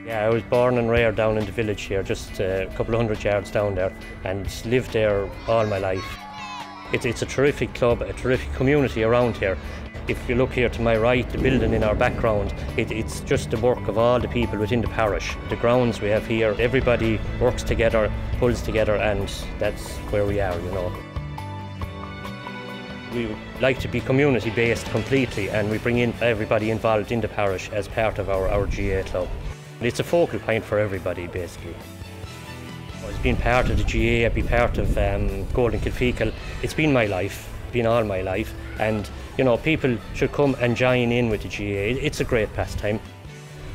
Yeah, I was born and reared down in the village here, just a couple of 100 yards down there, and lived there all my life. It's a terrific club, a terrific community around here. If you look here to my right, the building in our background, it's just the work of all the people within the parish. The grounds we have here, everybody works together, pulls together, and that's where we are, you know. We like to be community-based completely, and we bring in everybody involved in the parish as part of our GA club. It's a focal point for everybody, basically. I've been part of the GA, I've been part of Golden Kilfeacle. It's been my life, been all my life, and you know, people should come and join in with the GA. It's a great pastime.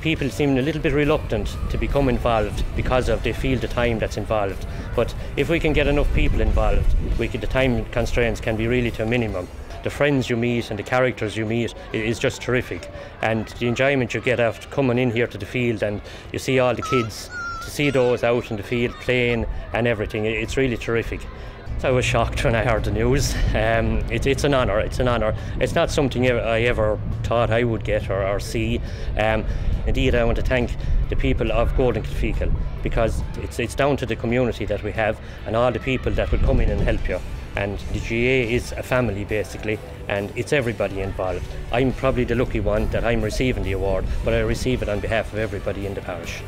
People seem a little bit reluctant to become involved because they feel the time that's involved. But if we can get enough people involved, the time constraints can be really to a minimum. The friends you meet and the characters you meet is just terrific. And the enjoyment you get after coming in here to the field and you see all the kids, to see those out in the field playing and everything, it's really terrific. I was shocked when I heard the news. It's an honour, it's an honour. It's not something I ever thought I would get or see. Indeed, I want to thank the people of Golden Kilfeacle, because it's down to the community that we have and all the people that will come in and help you. And the GA is a family basically, and it's everybody involved. I'm probably the lucky one that I'm receiving the award, but I receive it on behalf of everybody in the parish.